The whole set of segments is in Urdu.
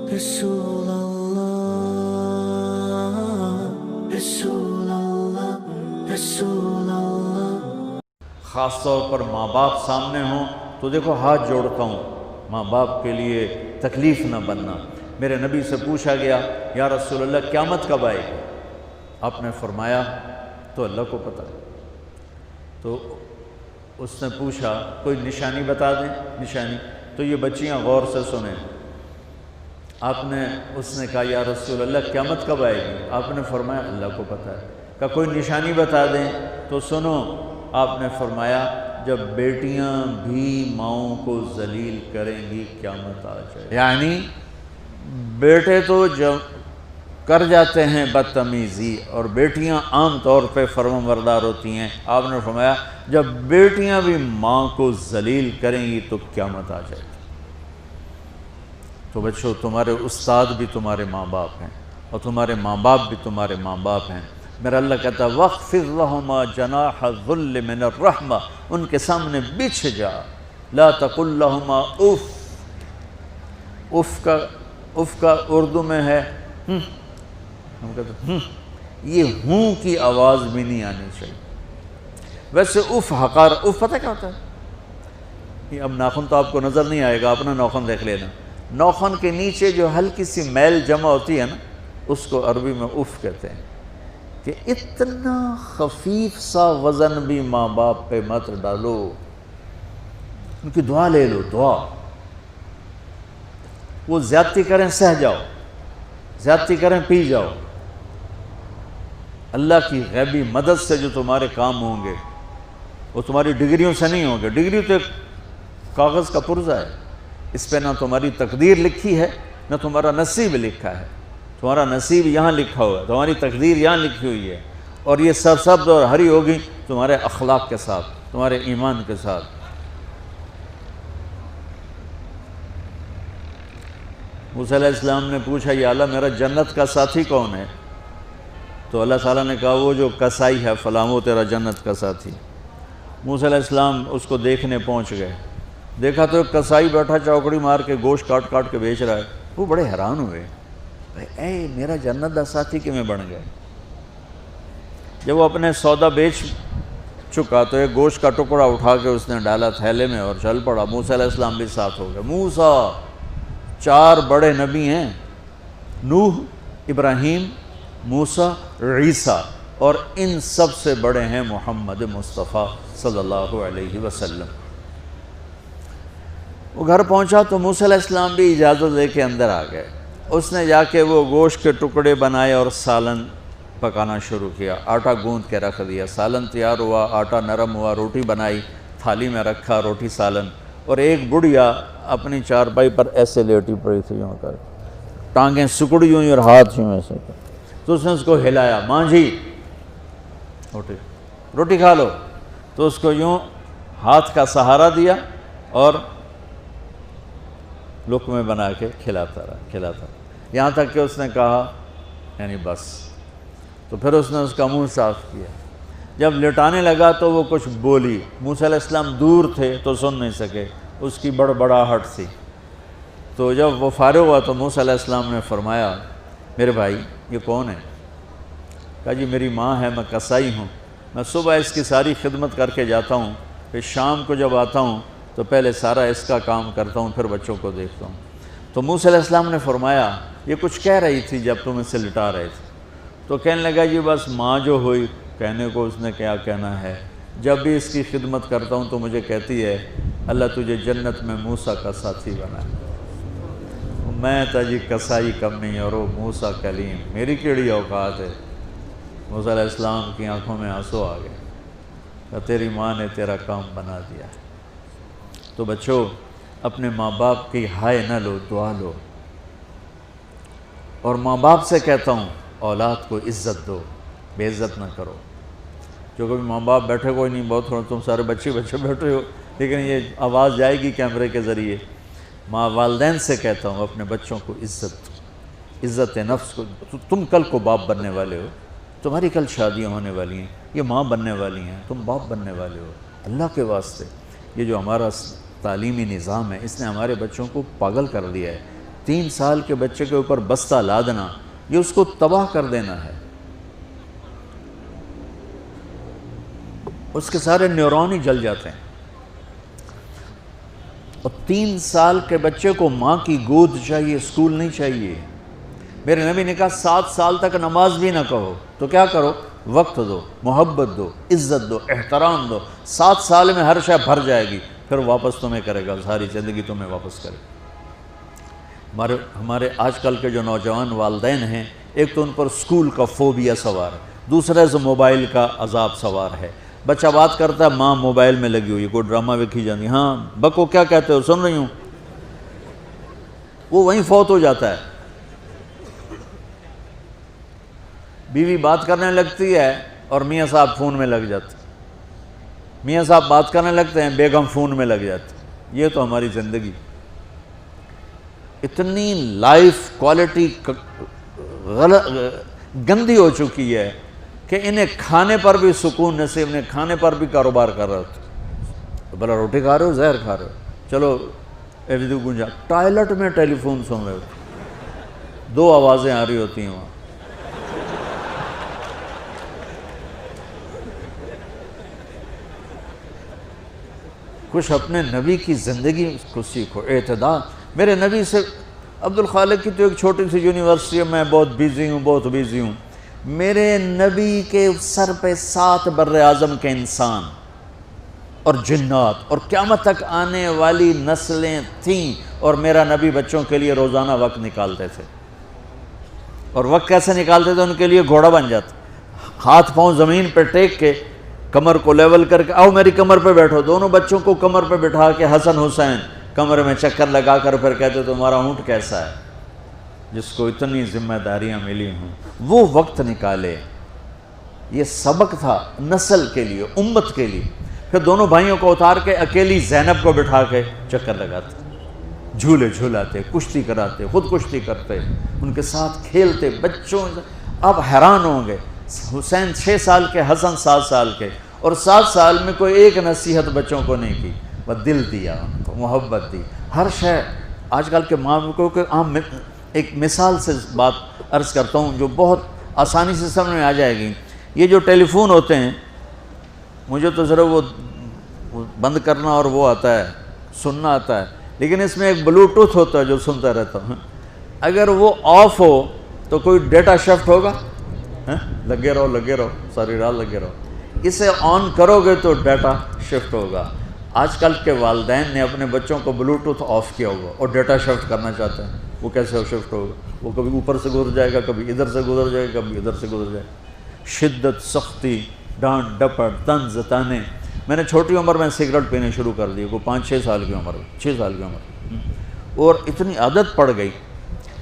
رسول اللہ رسول اللہ رسول اللہ۔ خاص طور پر ماں باپ سامنے ہوں تو دیکھو ہاتھ جوڑتا ہوں، ماں باپ کے لیے تکلیف نہ بننا۔ میرے نبی سے پوچھا گیا یا رسول اللہ قیامت کب آئے گی؟ آپ نے فرمایا تو اللہ کو پتہ ہے۔ تو اس نے پوچھا کوئی نشانی بتا دیں، نشانی؟ تو یہ بچیاں غور سے سنیں۔ اس نے کہا یا رسول اللہ قیامت کب آئے گی؟ آپ نے فرمایا اللہ کو پتہ ہے۔ کہا کوئی نشانی بتا دیں؟ تو سنو، آپ نے فرمایا جب بیٹیاں بھی ماؤں کو ذلیل کریں گی قیامت آ جائے۔ یعنی بیٹے تو جب کر جاتے ہیں بدتمیزی اور بیٹیاں عام طور پہ فرمانبردار ہوتی ہیں، آپ نے فرمایا جب بیٹیاں بھی ماں کو ذلیل کریں گی تو قیامت آ جائے گی۔ تو بچوں، تمہارے استاد بھی تمہارے ماں باپ ہیں اور تمہارے ماں باپ بھی تمہارے ماں باپ ہیں۔ میرا اللہ کہتا ہے وَاخْفِضْ لَهُمَا جَنَاحَ الذُّلِّ مِنَ الرَّحْمَةِ، ان کے سامنے بچھ جا، لا تقل لهما اف۔ اف کا اردو میں ہے ہم کہتے ہیں یہ ہوں کی آواز بھی نہیں آنی چاہیے۔ ویسے اف حقار، اف پتہ کیا ہوتا ہے؟ اب ناخن تو آپ کو نظر نہیں آئے گا، اپنا ناخن دیکھ لینا۔ ناخن کے نیچے جو ہلکی سی میل جمع ہوتی ہے نا، اس کو عربی میں اف کہتے ہیں۔ کہ اتنا خفیف سا وزن بھی ماں باپ پہ مت ڈالو، ان کی دعا لے لو، دعا۔ وہ زیادتی کریں سہ جاؤ، زیادتی کریں پی جاؤ۔ اللہ کی غیبی مدد سے جو تمہارے کام ہوں گے وہ تمہاری ڈگریوں سے نہیں ہوں گے۔ ڈگری تو ایک کاغذ کا پرزہ ہے، اس پہ نہ تمہاری تقدیر لکھی ہے نہ تمہارا نصیب لکھا ہے۔ تمہارا نصیب یہاں لکھا ہوا ہے، تمہاری تقدیر یہاں لکھی ہوئی ہے، اور یہ سرسبز اور ہری ہوگی تمہارے اخلاق کے ساتھ، تمہارے ایمان کے ساتھ۔ موسیٰ علیہ السلام نے پوچھا یا اللہ میرا جنت کا ساتھی کون ہے؟ تو اللہ تعالیٰ نے کہا وہ جو کسائی ہے فلاں وہ تیرا جنت کا ساتھی۔ موسیٰ علیہ السلام اس کو دیکھنے پہنچ گئے، دیکھا تو ایک کسائی بیٹھا چوکڑی مار کے گوشت کاٹ کاٹ کے بیچ رہا ہے۔ وہ بڑے حیران ہوئے، اے میرا جنت کا ساتھی کیوں بن گئے؟ جب وہ اپنے سودا بیچ چکا تو ایک گوشت کا ٹکڑا اٹھا کے اس نے ڈالا تھیلے میں اور چل پڑا۔ موسیٰ علیہ السلام بھی ساتھ ہو گئے۔ موسیٰ 4 بڑے نبی ہیں، نوح، ابراہیم، موسیٰ، عیسیٰ، اور ان سب سے بڑے ہیں محمد مصطفیٰ صلی اللہ علیہ وسلم۔ وہ گھر پہنچا تو موسیٰ علیہ السلام بھی اجازت لے کے اندر آ گئے۔ اس نے جا کے وہ گوشت کے ٹکڑے بنائے اور سالن پکانا شروع کیا، آٹا گوندھ کے رکھ دیا، سالن تیار ہوا، آٹا نرم ہوا، روٹی بنائی، تھالی میں رکھا روٹی سالن، اور ایک بڑھیا اپنی چارپائی پر ایسے لیٹی پڑی تھی، یوں کر ٹانگیں سکڑی ہوئی اور ہاتھ یوں ایسے کر۔ تو اس نے اس کو ہلایا، ماں جی روٹی کھا لو۔ تو اس کو یوں ہاتھ کا سہارا دیا اور لقمے بنا کے کھلاتا رہا، یہاں تک کہ اس نے کہا یعنی بس۔ تو پھر اس نے اس کا منہ صاف کیا۔ جب لٹانے لگا تو وہ کچھ بولی، موسیٰ علیہ السلام دور تھے تو سن نہیں سکے، اس کی بڑبڑاہٹ تھی۔ تو جب وہ فارغ ہوا تو موسیٰ علیہ السلام نے فرمایا میرے بھائی یہ کون ہے؟ کہا جی میری ماں ہے، میں کسائی ہوں، میں صبح اس کی ساری خدمت کر کے جاتا ہوں، پھر شام کو جب آتا ہوں تو پہلے سارا اس کا کام کرتا ہوں، پھر بچوں کو دیکھتا ہوں۔ تو موسیٰ علیہ السلام نے فرمایا یہ کچھ کہہ رہی تھی جب تم اسے لٹا رہے تھے؟ تو کہنے لگا جی بس ماں جو ہوئی، کہنے کو اس نے کیا کہنا ہے، جب بھی اس کی خدمت کرتا ہوں تو مجھے کہتی ہے اللہ تجھے جنت میں موسیٰ کا ساتھی بنا۔ میں تا جی کسائی کم نہیں اور وہ موسیٰ کلیم، میری کیڑی اوقات ہے۔ موسیٰ علیہ السلام کی آنکھوں میں آنسو آ گئے کہ تیری ماں نے تیرا کام بنا دیا۔ تو بچوں اپنے ماں باپ کی ہائے نہ لو، دعا لو۔ اور ماں باپ سے کہتا ہوں اولاد کو عزت دو، بے عزت نہ کرو۔ جو کبھی ماں باپ بیٹھے کوئی نہیں، بہت تھوڑا تم سارے بچے بیٹھے ہو، لیکن یہ آواز جائے گی کیمرے کے ذریعے۔ ماں والدین سے کہتا ہوں اپنے بچوں کو عزت نفس کو۔ تم کل کو باپ بننے والے ہو، تمہاری کل شادیاں ہونے والی ہیں، یہ ماں بننے والی ہیں، تم باپ بننے والے ہو۔ اللہ کے واسطے یہ جو ہمارا تعلیمی نظام ہے اس نے ہمارے بچوں کو پاگل کر دیا ہے۔ 3 سال کے بچے کے اوپر بستہ لادنا یہ اس کو تباہ کر دینا ہے، اس کے سارے نیورون ہی جل جاتے ہیں۔ اور 3 سال کے بچے کو ماں کی گود چاہیے، اسکول نہیں چاہیے۔ میرے نبی نے کہا 7 سال تک نماز بھی نہ کہو، تو کیا کرو؟ وقت دو، محبت دو، عزت دو، احترام دو۔ 7 سال میں ہر شے بھر جائے گی، پھر واپس تمہیں کرے گا، ساری زندگی تمہیں واپس کرے گا۔ ہمارے آج کل کے جو نوجوان والدین ہیں، ایک تو ان پر اسکول کا فوبیا سوار ہے، دوسرے سے موبائل کا عذاب سوار ہے۔ بچہ بات کرتا ہے، ماں موبائل میں لگی ہوئی ہے، کوئی ڈرامہ ویکھی جاتی، ہاں بکو کیا کہتے ہو، سن رہی ہوں، وہ وہیں فوت ہو جاتا ہے۔ بیوی بات کرنے لگتی ہے اور میاں صاحب فون میں لگ جاتے، میاں صاحب بات کرنے لگتے ہیں، بیگم فون میں لگ جاتی۔ یہ تو ہماری زندگی، اتنی لائف کوالٹی گندی ہو چکی ہے کہ انہیں کھانے پر بھی سکون نصیب نہیں، کھانے پر بھی کاروبار کر رہے ہوتے، بھلا روٹی کھا رہے ہو زہر کھا رہے ہو، چلو ایویدو گنجا، ٹوائلٹ میں ٹیلی فون سن رہے ہوتے، 2 آوازیں آ رہی ہوتی ہیں وہاں۔ کچھ اپنے نبی کی زندگی کو سیکھو، اعتدال۔ میرے نبی سے عبد الخالق کی تو ایک چھوٹی سی یونیورسٹی ہے، میں بہت بیزی ہوں، میرے نبی کے سر پہ 7 بر اعظم کے انسان اور جنات اور قیامت تک آنے والی نسلیں تھیں، اور میرا نبی بچوں کے لیے روزانہ وقت نکالتے تھے۔ اور وقت کیسے نکالتے تھے؟ ان کے لیے گھوڑا بن جاتا، ہاتھ پاؤں زمین پہ ٹیک کے، کمر کو لیول کر کے، آؤ میری کمر پہ بیٹھو، دونوں بچوں کو کمر پہ بٹھا کے حسن حسین کمر میں چکر لگا کر پھر کہتے تمہارا اونٹ کیسا ہے، جس کو اتنی ذمہ داریاں ملی ہوں، وہ وقت نکالے۔ یہ سبق تھا نسل کے لیے، امت کے لیے۔ پھر دونوں بھائیوں کو اتار کے اکیلی زینب کو بٹھا کے چکر لگاتے، جھولے جھولاتے، کشتی کراتے، خود کشتی کرتے، ان کے ساتھ کھیلتے بچوں۔ آپ حیران ہوں گے، حسین 6 سال کے، حسن 7 سال کے، اور 7 سال میں کوئی ایک نصیحت بچوں کو نہیں کی، بس دل دیا ان کو، محبت دی، ہر شے۔ آج کل کے ماں کو عام ایک مثال سے بات عرض کرتا ہوں جو بہت آسانی سے سمجھ میں آ جائے گی۔ یہ جو ٹیلی فون ہوتے ہیں، مجھے تو ذرا وہ بند کرنا اور وہ آتا ہے، سننا آتا ہے، لیکن اس میں ایک بلوٹوتھ ہوتا ہے جو سنتا رہتا ہوں۔ اگر وہ آف ہو تو کوئی ڈیٹا شفٹ ہوگا؟ لگے رہو ساری رات لگے رہو۔ اسے آن کرو گے تو ڈیٹا شفٹ ہوگا۔ آج کل کے والدین نے اپنے بچوں کو بلوٹوتھ آف کیا ہوگا اور ڈیٹا شفٹ کرنا چاہتے ہیں، وہ کیسے شفٹ ہوگا؟ وہ کبھی اوپر سے گزر جائے گا، کبھی ادھر سے گزر جائے گا، کبھی ادھر سے گزر جائے گا۔ شدت، سختی، ڈانٹ ڈپٹ، طنز تانے۔ میں نے چھوٹی عمر میں سگریٹ پینے شروع کر دی، کوئی 5-6 سال کی عمر، 6 سال کی عمر، اور اتنی عادت پڑ گئی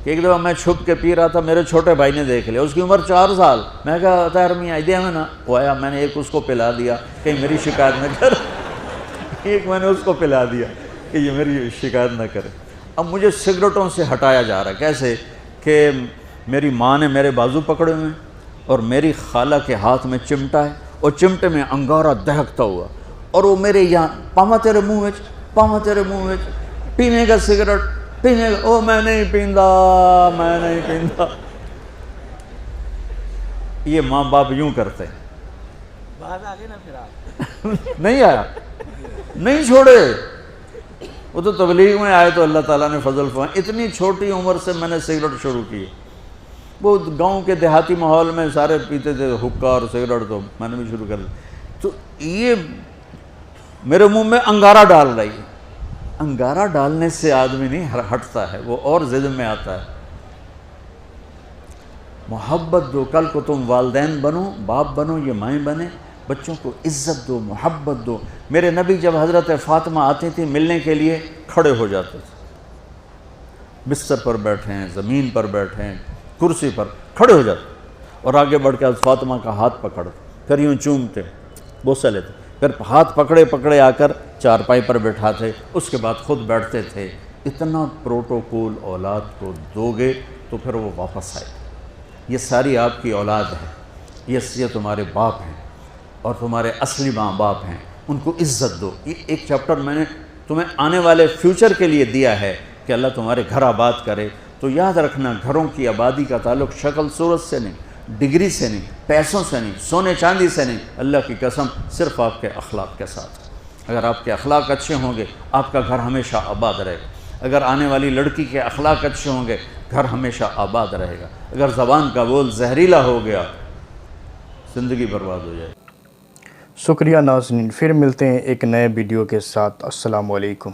کہ ایک دفعہ میں چھپ کے پی رہا تھا، میرے چھوٹے بھائی نے دیکھ لیا، اس کی عمر 4 سال۔ میں کہا طاہر میاں آئیڈیا میں نا، وہ آیا، میں نے ایک اس کو پلا دیا کہ میری شکایت نہ کر، ایک میں نے اس کو پلا دیا کہ یہ میری شکایت نہ کرے۔ اب مجھے سگریٹوں سے ہٹایا جا رہا ہے، کیسے کہ میری ماں نے میرے بازو پکڑے ہوئے ہیں اور میری خالہ کے ہاتھ میں چمٹا ہے اور چمٹے میں انگارہ دہکتا ہوا، اور وہ میرے یہاں پاما تیرے منہ میں پینے کا سگریٹ پینے کا، او میں نہیں پیندا۔ یہ ماں باپ یوں کرتے ہیں۔ بات آگے نا پھر آپ نہیں آیا، نہیں چھوڑے، وہ تو تبلیغ میں آئے تو اللہ تعالیٰ نے فضل فرمایا۔ اتنی چھوٹی عمر سے میں نے سگریٹ شروع کی، وہ گاؤں کے دیہاتی ماحول میں سارے پیتے تھے حکا اور سگریٹ، تو میں نے بھی شروع کر دی۔ تو یہ میرے منہ میں انگارہ ڈال رہی ہے۔ انگارہ ڈالنے سے آدمی نہیں ہٹتا ہے، وہ اور ضد میں آتا ہے۔ محبت دو، کل کو تم والدین بنو، باپ بنو، یہ مائیں بنے، بچوں کو عزت دو، محبت دو۔ میرے نبی جب حضرت فاطمہ آتی تھی ملنے کے لیے، کھڑے ہو جاتے تھے، بستر پر بیٹھے ہیں، زمین پر بیٹھے ہیں، کرسی پر کھڑے ہو جاتے، اور آگے بڑھ کے فاطمہ کا ہاتھ پکڑتے، پھر یوں چومتے، بوسہ لیتے، پھر ہاتھ پکڑے آ کر چارپائی پر بیٹھاتے، اس کے بعد خود بیٹھتے تھے۔ اتنا پروٹوکول اولاد کو دو گے تو پھر وہ واپس آئے۔ یہ ساری آپ کی اولاد ہے، یہ تمہارے باپ ہیں اور تمہارے اصلی ماں باپ ہیں، ان کو عزت دو۔ یہ ایک چیپٹر میں نے تمہیں آنے والے فیوچر کے لیے دیا ہے کہ کہ اللہ تمہارے گھر آباد کرے، تو یاد رکھنا گھروں کی آبادی کا تعلق شکل صورت سے نہیں، ڈگری سے نہیں، پیسوں سے نہیں، سونے چاندی سے نہیں، اللہ کی قسم صرف آپ کے اخلاق کے ساتھ۔ اگر آپ کے اخلاق اچھے ہوں گے آپ کا گھر ہمیشہ آباد رہے گا۔ اگر آنے والی لڑکی کے اخلاق اچھے ہوں گے گھر ہمیشہ آباد رہے گا۔ اگر زبان کا بول زہریلا ہو گیا زندگی برباد ہو جائے۔ شکریہ ناظرین، پھر ملتے ہیں ایک نئے ویڈیو کے ساتھ۔ السلام علیکم۔